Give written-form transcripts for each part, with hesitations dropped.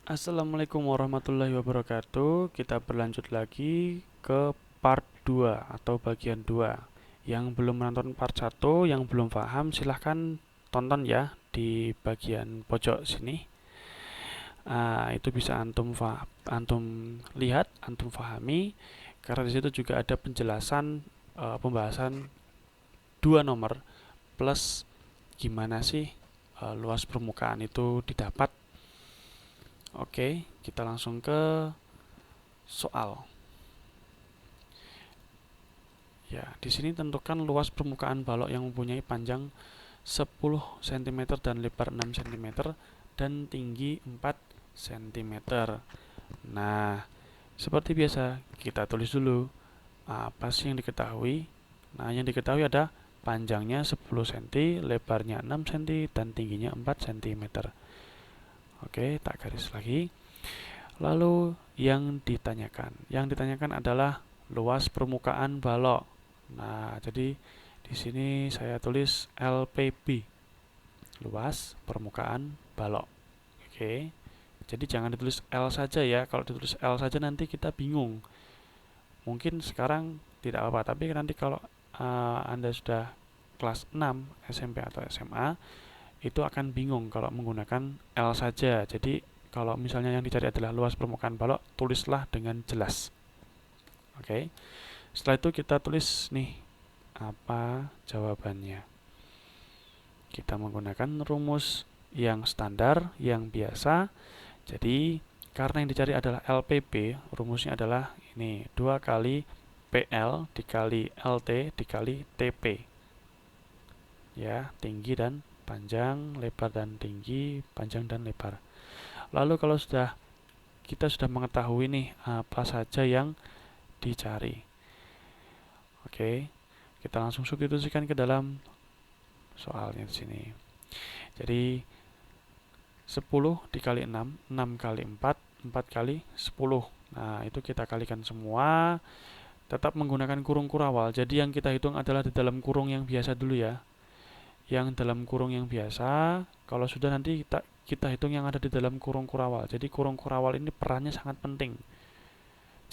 Assalamualaikum warahmatullahi wabarakatuh. Kita berlanjut lagi ke part 2 atau bagian 2. Yang belum menonton part 1, yang belum paham silahkan tonton ya di bagian pojok sini. Itu bisa antum lihat, antum pahami karena di situ juga ada penjelasan pembahasan dua nomor plus gimana sih luas permukaan itu didapat. Oke, kita langsung ke soal. Ya, di sini tentukan luas permukaan balok yang mempunyai panjang 10 cm dan lebar 6 cm dan tinggi 4 cm. Nah, seperti biasa, kita tulis dulu apa sih yang diketahui. Nah, yang diketahui ada panjangnya 10 cm, lebarnya 6 cm, dan tingginya 4 cm. Oke, tak garis lagi. Lalu yang ditanyakan adalah luas permukaan balok. Nah, jadi di sini saya tulis LPB, luas permukaan balok. Oke. Jadi jangan ditulis L saja ya. Kalau ditulis L saja nanti kita bingung. Mungkin sekarang tidak apa-apa, tapi nanti kalau Anda sudah kelas 6 SMP atau SMA, itu akan bingung kalau menggunakan L saja. Jadi kalau misalnya yang dicari adalah luas permukaan balok, tulislah dengan jelas. Oke. Setelah itu kita tulis nih apa jawabannya. Kita menggunakan rumus yang standar, yang biasa. Jadi karena yang dicari adalah LPB, rumusnya adalah ini 2 kali PL dikali LT dikali TP. Ya, tinggi dan panjang, lebar dan tinggi, panjang dan lebar. Lalu kalau kita sudah mengetahui nih apa saja yang dicari. Oke, kita langsung substitusikan ke dalam soalnya di sini. Jadi 10 dikali 6, 6 kali 4, 4 kali 10. Nah, itu kita kalikan semua, tetap menggunakan kurung kurawal. Jadi yang kita hitung adalah di dalam kurung yang biasa dulu ya. Yang dalam kurung yang biasa, kalau sudah nanti kita hitung yang ada di dalam kurung kurawal. Jadi kurung kurawal ini perannya sangat penting.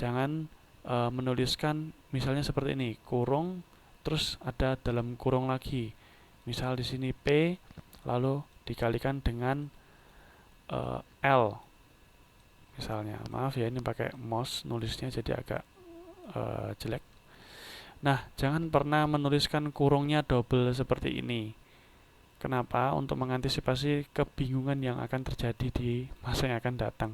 Jangan menuliskan misalnya seperti ini, kurung terus ada dalam kurung lagi. Misal di sini P lalu dikalikan dengan L. Misalnya, maaf ya ini pakai mouse nulisnya jadi agak jelek. Nah, jangan pernah menuliskan kurungnya double seperti ini. Kenapa? Untuk mengantisipasi kebingungan yang akan terjadi di masa yang akan datang.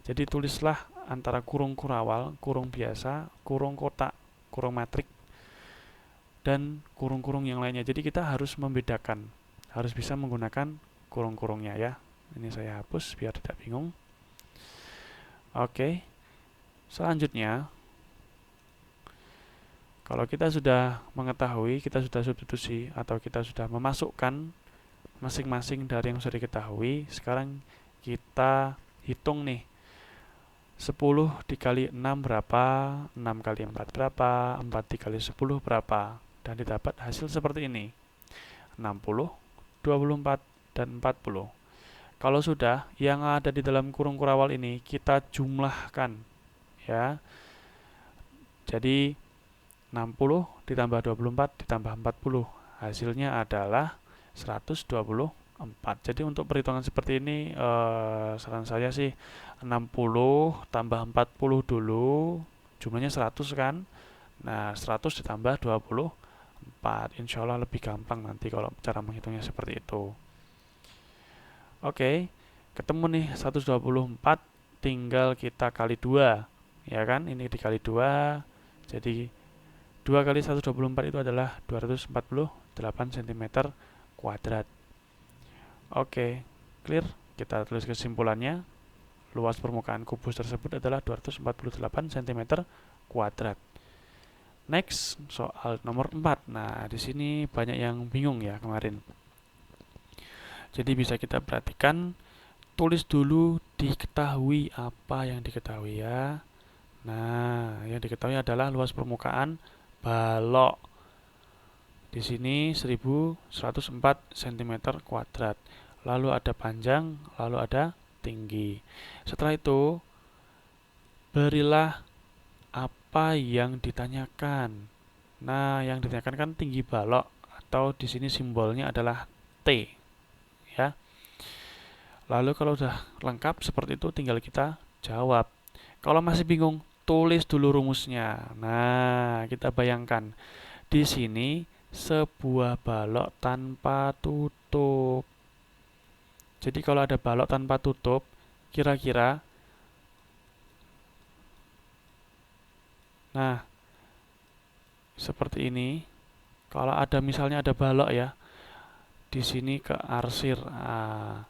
Jadi tulislah antara kurung kurawal, kurung biasa, kurung kotak, kurung matrik, dan kurung-kurung yang lainnya. Jadi kita harus membedakan, harus bisa menggunakan kurung-kurungnya ya. Ini saya hapus biar tidak bingung. Oke, selanjutnya kalau kita sudah mengetahui, kita sudah substitusi atau kita sudah memasukkan masing-masing dari yang sudah diketahui, sekarang kita hitung nih 10 dikali 6 berapa, 6 kali 4 berapa, 4 dikali 10 berapa, dan didapat hasil seperti ini 60, 24, dan 40. Kalau sudah, yang ada di dalam kurung kurawal ini kita jumlahkan ya. Jadi 60 ditambah 24 ditambah 40, hasilnya adalah 124. Jadi untuk perhitungan seperti ini saran saya sih 60 tambah 40 dulu, jumlahnya 100 kan. Nah, 100 ditambah 24, insya Allah lebih gampang nanti kalau cara menghitungnya seperti itu. Oke, ketemu nih 124, tinggal kita kali 2 ya kan, ini dikali 2, jadi 2 kali 124 itu adalah 248 cm kuadrat. Oke, clear. Kita tulis kesimpulannya. Luas permukaan kubus tersebut adalah 248 cm kuadrat. Next, soal nomor 4. Nah, di sini banyak yang bingung ya kemarin. Jadi bisa kita perhatikan, tulis dulu diketahui apa yang diketahui ya. Nah, yang diketahui adalah luas permukaan balok. Di sini 1104 cm kuadrat. Lalu ada panjang, lalu ada tinggi. Setelah itu, berilah apa yang ditanyakan. Nah, yang ditanyakan kan tinggi balok atau di sini simbolnya adalah T, ya. Lalu kalau sudah lengkap seperti itu tinggal kita jawab. Kalau masih bingung, tulis dulu rumusnya. Nah, kita bayangkan di sini sebuah balok tanpa tutup. Jadi kalau ada balok tanpa tutup, kira-kira nah, seperti ini. Kalau ada misalnya ada balok ya, di sini ke arsir. Nah,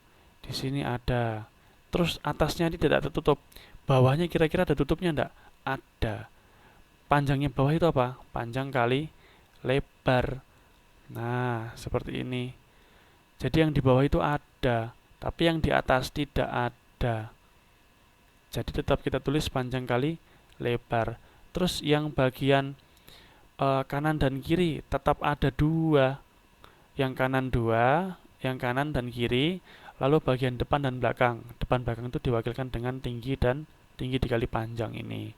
di sini ada. Terus atasnya ini tidak tertutup. Bawahnya kira-kira ada tutupnya enggak? Ada. Panjangnya bawah itu apa? Panjang kali lebar. Nah, seperti ini. Jadi yang di bawah itu ada, tapi yang di atas tidak ada. Jadi tetap kita tulis panjang kali lebar. Terus yang bagian kanan dan kiri tetap ada dua. Yang kanan dua, yang kanan dan kiri. Lalu bagian depan dan belakang. Depan belakang itu diwakilkan dengan tinggi dan tinggi dikali panjang ini.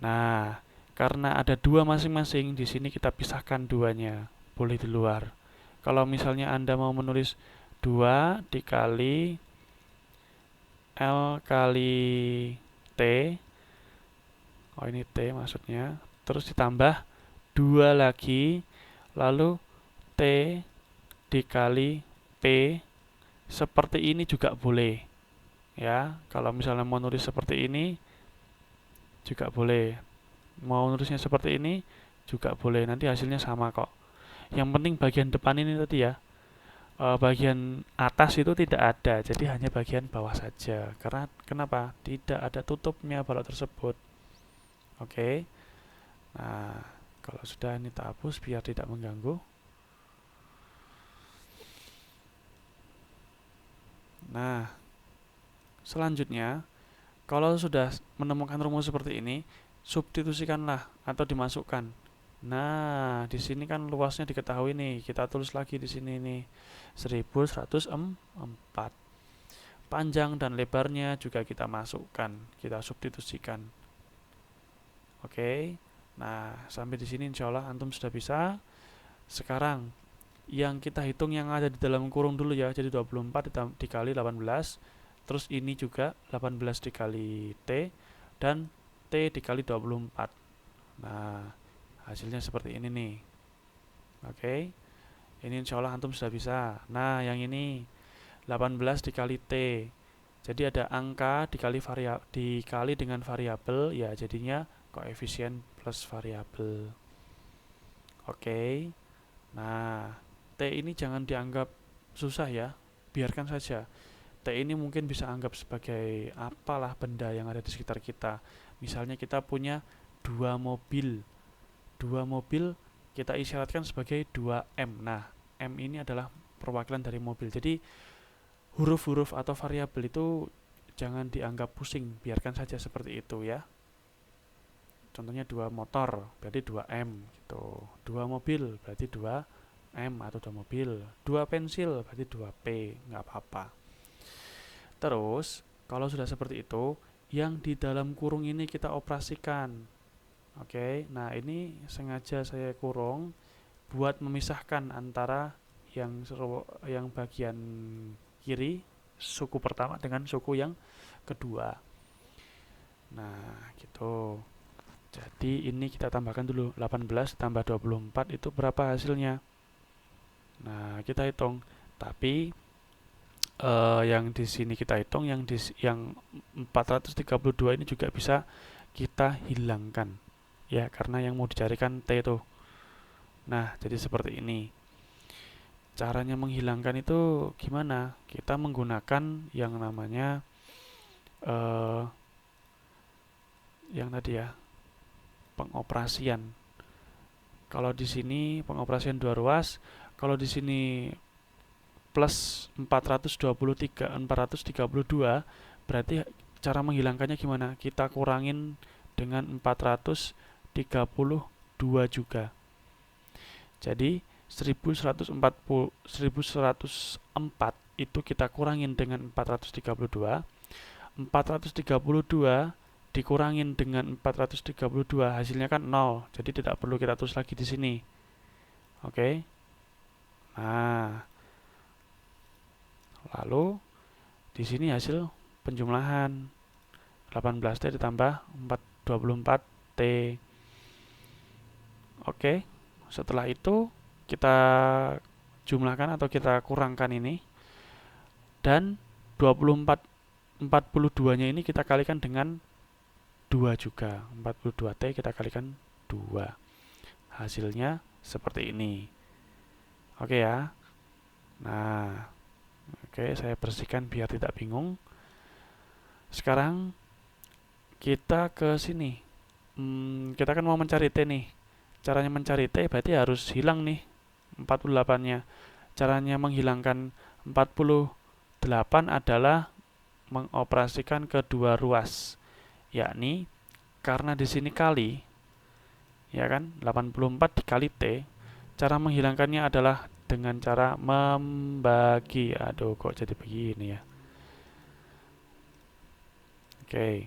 Nah, karena ada dua masing-masing, di sini kita pisahkan duanya. Boleh di luar. Kalau misalnya Anda mau menulis 2 dikali L kali T, oh ini T maksudnya, terus ditambah 2 lagi, lalu T dikali P, seperti ini juga boleh. Ya, kalau misalnya mau nulis seperti ini juga boleh. Mau nulisnya seperti ini juga boleh. Nanti hasilnya sama kok. Yang penting bagian depan ini tadi ya, bagian atas itu tidak ada, jadi hanya bagian bawah saja. Karena kenapa? Tidak ada tutupnya balok tersebut. Oke. Nah, kalau sudah ini tak hapus biar tidak mengganggu. Nah, selanjutnya kalau sudah menemukan rumus seperti ini, substitusikanlah atau dimasukkan. Nah, di sini kan luasnya diketahui nih. Kita tulis lagi di sini nih. 1104. Panjang dan lebarnya juga kita masukkan, kita substitusikan. Oke. Nah, sampai di sini insya Allah antum sudah bisa. Sekarang yang kita hitung yang ada di dalam kurung dulu ya. Jadi 24 dikali 18. Terus ini juga 18 dikali T dan T dikali 24. Nah, hasilnya seperti ini nih. Oke. Ini insya Allah antum sudah bisa. Nah, yang ini 18 dikali T. Jadi ada angka dikali dengan variabel, ya jadinya koefisien plus variabel. Oke. Nah, T ini jangan dianggap susah ya. Biarkan saja. T ini mungkin bisa anggap sebagai apalah benda yang ada di sekitar kita. Misalnya kita punya 2 mobil. 2 mobil kita isyaratkan sebagai 2M. Nah, M ini adalah perwakilan dari mobil. Jadi huruf-huruf atau variabel itu jangan dianggap pusing, biarkan saja seperti itu ya. Contohnya 2 motor berarti 2M gitu. 2 mobil berarti 2M atau 2 mobil. 2 pensil berarti 2P, nggak apa-apa. Terus kalau sudah seperti itu, yang di dalam kurung ini kita operasikan. Oke, nah ini sengaja saya kurung buat memisahkan antara yang bagian kiri suku pertama dengan suku yang kedua. Nah, gitu. Jadi ini kita tambahkan dulu 18 tambah 24 itu berapa hasilnya? Nah, kita hitung. Tapi yang di sini kita hitung yang 432 ini juga bisa kita hilangkan. Ya, karena yang mau dicarikan T itu. Nah, jadi seperti ini. Caranya menghilangkan itu gimana? Kita menggunakan yang namanya yang tadi ya, pengoperasian. Kalau di sini pengoperasian 2 ruas, kalau di sini plus 432, berarti cara menghilangkannya gimana? Kita kurangin dengan 432 juga. Jadi 1104 itu kita kurangin dengan 432. 432 dikurangin dengan 432 hasilnya kan 0. Jadi tidak perlu kita tulis lagi di sini. Oke. Nah, lalu di sini hasil penjumlahan 18T ditambah 24T. Oke. Setelah itu kita jumlahkan atau kita kurangkan ini, dan 42-nya ini kita kalikan dengan 2 juga. 42T kita kalikan 2. Hasilnya seperti ini. Oke ya. Nah, oke, saya bersihkan biar tidak bingung. Sekarang kita ke sini. Kita kan mau mencari T nih. Caranya mencari T berarti harus hilang nih 48-nya. Caranya menghilangkan 48 adalah mengoperasikan kedua ruas, yakni karena di sini kali, ya kan, 84 dikali T. Cara menghilangkannya adalah dengan cara membagi. Aduh, kok jadi begini ya. Oke.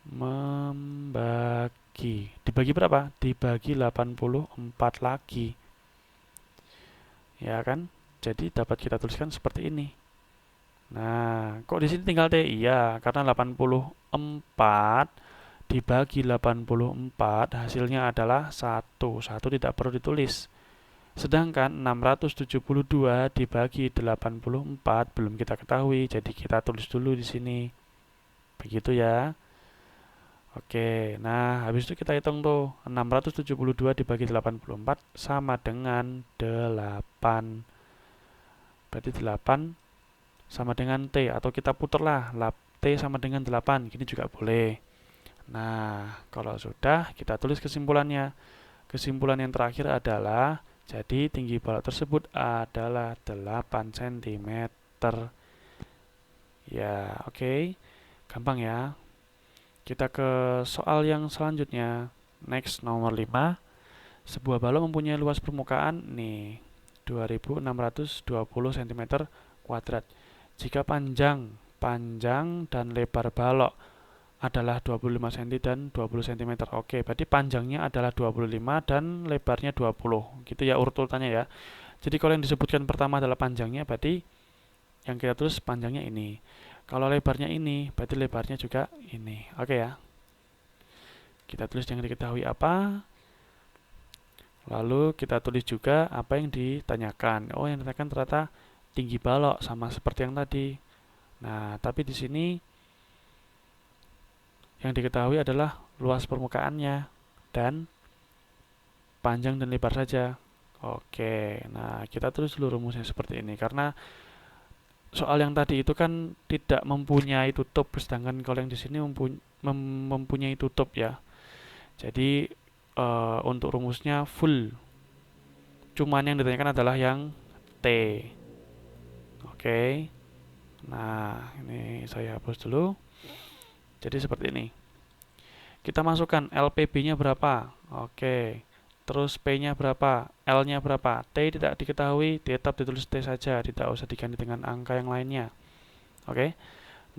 Membagi. Dibagi berapa? Dibagi 84 lagi. Ya kan? Jadi dapat kita tuliskan seperti ini. Nah, kok di sini tinggal T? Iya, karena 84 dibagi 84 hasilnya adalah 1. 1 tidak perlu ditulis. Sedangkan 672 dibagi 84 belum kita ketahui, jadi kita tulis dulu di sini. Begitu ya. Oke, nah habis itu kita hitung tuh. 672 dibagi 84 sama dengan 8. Berarti 8 sama dengan T, atau kita puterlah, T sama dengan 8, gini juga boleh. Nah, kalau sudah, kita tulis kesimpulannya. Kesimpulan yang terakhir adalah, jadi tinggi balok tersebut adalah 8 cm. Ya, oke. Gampang ya. Kita ke soal yang selanjutnya. Next, nomor 5. Sebuah balok mempunyai luas permukaan nih 2620 cm kuadrat. Jika panjang dan lebar balok adalah 25 cm dan 20 cm. Oke, berarti panjangnya adalah 25 dan lebarnya 20. Gitu ya urut-urutannya ya. Jadi kalau yang disebutkan pertama adalah panjangnya, berarti yang kita tulis panjangnya ini. Kalau lebarnya ini, berarti lebarnya juga ini. Oke ya. Kita tulis yang diketahui apa. Lalu kita tulis juga apa yang ditanyakan. Oh, yang ditanyakan ternyata tinggi balok sama seperti yang tadi. Nah, tapi di sini yang diketahui adalah luas permukaannya dan panjang dan lebar saja. Oke, nah kita tulis dulu rumusnya seperti ini karena soal yang tadi itu kan tidak mempunyai tutup, sedangkan kalau yang di sini mempunyai tutup ya. Jadi untuk rumusnya full. Cuman yang ditanyakan adalah yang T. Oke. Nah, ini saya hapus dulu. Jadi seperti ini. Kita masukkan LPB-nya berapa? Oke. Terus P-nya berapa? L-nya berapa? T tidak diketahui, tetap ditulis T saja, tidak usah diganti dengan angka yang lainnya. Oke.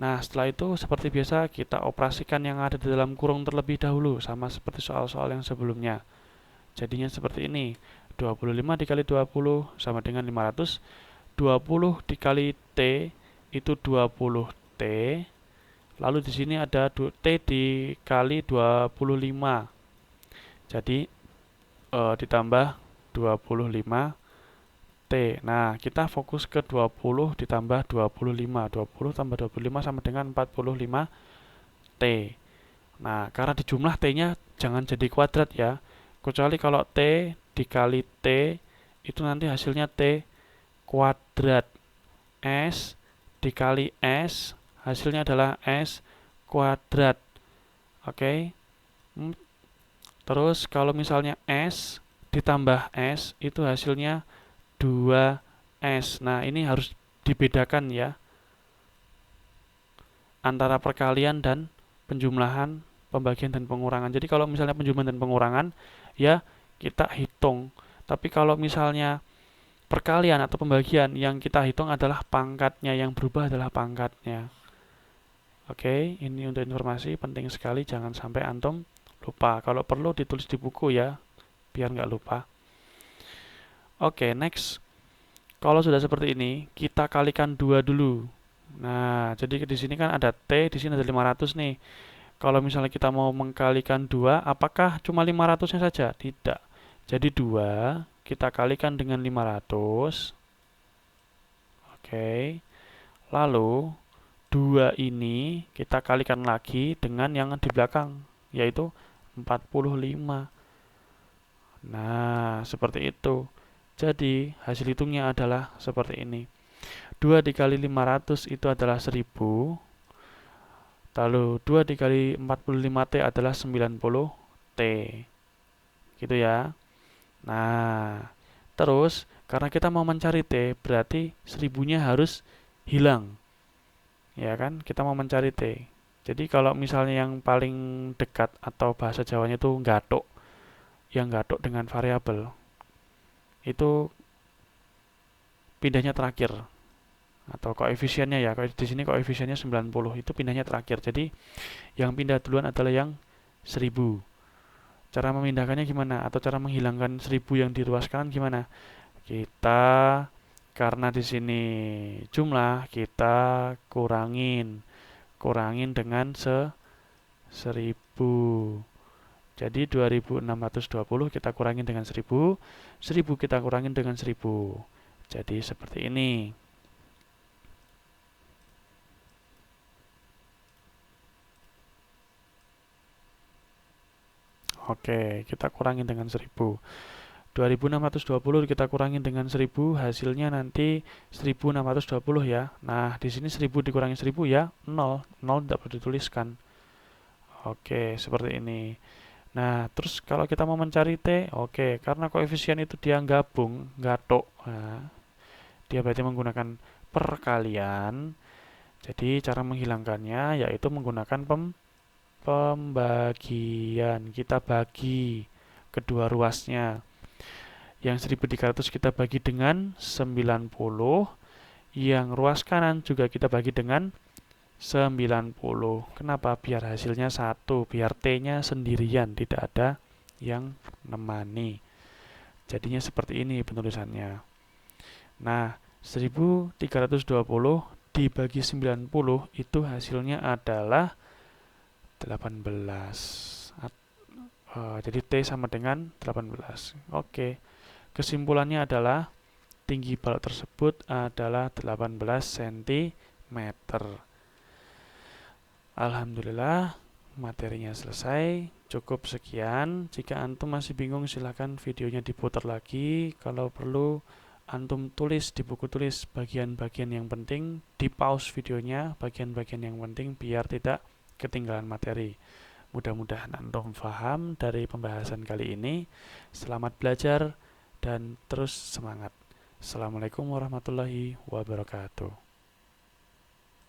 Nah, setelah itu seperti biasa kita operasikan yang ada di dalam kurung terlebih dahulu, sama seperti soal-soal yang sebelumnya. Jadinya seperti ini. 25 dikali 20 sama dengan 500. 20 dikali T itu 20T. Lalu di sini ada T dikali 25. Jadi ditambah 25 T. Nah, kita fokus ke 20 ditambah 25. 20 tambah 25 sama dengan 45 T. Nah, karena di jumlah T-nya jangan jadi kuadrat ya. Kecuali kalau T dikali T itu nanti hasilnya T kuadrat. S dikali S hasilnya adalah S kuadrat. Oke. Terus kalau misalnya S ditambah S itu hasilnya 2S. Nah, ini harus dibedakan ya antara perkalian dan penjumlahan, pembagian dan pengurangan. Jadi kalau misalnya penjumlahan dan pengurangan ya kita hitung. Tapi kalau misalnya perkalian atau pembagian, yang kita hitung adalah pangkatnya, yang berubah adalah pangkatnya. Oke, ini untuk informasi penting sekali, jangan sampai antum lupa. Kalau perlu ditulis di buku ya, biar nggak lupa. Oke, next. Kalau sudah seperti ini, kita kalikan 2 dulu. Nah, jadi di sini kan ada T, di sini ada 500 nih. Kalau misalnya kita mau mengkalikan 2, apakah cuma 500-nya saja? Tidak. Jadi 2 kita kalikan dengan 500. Oke. Lalu 2 ini kita kalikan lagi dengan yang di belakang, yaitu 45. Nah, seperti itu. Jadi, hasil hitungnya adalah seperti ini. 2 dikali 500 itu adalah 1000. Lalu 2 dikali 45T adalah 90T. Gitu ya. Nah, terus karena kita mau mencari T, berarti 1000-nya harus hilang. Ya kan? Kita mau mencari T. Jadi kalau misalnya yang paling dekat atau bahasa Jawanya itu nggathuk, yang nggathuk dengan variabel, itu pindahnya terakhir atau koefisiennya ya. Di sini koefisiennya 90, itu pindahnya terakhir. Jadi yang pindah duluan adalah yang 1000. Cara memindahkannya gimana? Atau cara menghilangkan 1000 yang diruas kanan gimana? Kita karena di sini jumlah, kita kurangin dengan 1000. Jadi 2620 kita kurangin dengan 1000, 1000 kita kurangin dengan 1000. Jadi seperti ini. Oke, kita kurangin dengan 1000. 2620 kita kurangin dengan 1000, hasilnya nanti 1620 ya. Nah, di sini 1000 dikurangi 1000 ya 0. 0 tidak perlu dituliskan. Oke, seperti ini. Nah, terus kalau kita mau mencari T, oke, karena koefisien itu dia gabung, nggathuk. Nah, dia berarti menggunakan perkalian. Jadi cara menghilangkannya yaitu menggunakan pembagian. Kita bagi kedua ruasnya. Yang 1300 kita bagi dengan 90. Yang ruas kanan juga kita bagi dengan 90. Kenapa? Biar hasilnya satu, biar T-nya sendirian, tidak ada yang nemani. Jadinya seperti ini penulisannya. Nah, 1320 dibagi 90 itu hasilnya adalah 18. Jadi T sama dengan 18. Oke. Kesimpulannya adalah tinggi balok tersebut adalah 18 cm. Alhamdulillah, materinya selesai. Cukup sekian. Jika antum masih bingung, silahkan videonya diputar lagi. Kalau perlu, antum tulis di buku tulis bagian-bagian yang penting, di pause videonya bagian-bagian yang penting biar tidak ketinggalan materi. Mudah-mudahan antum paham dari pembahasan kali ini. Selamat belajar dan terus semangat. Assalamualaikum warahmatullahi wabarakatuh.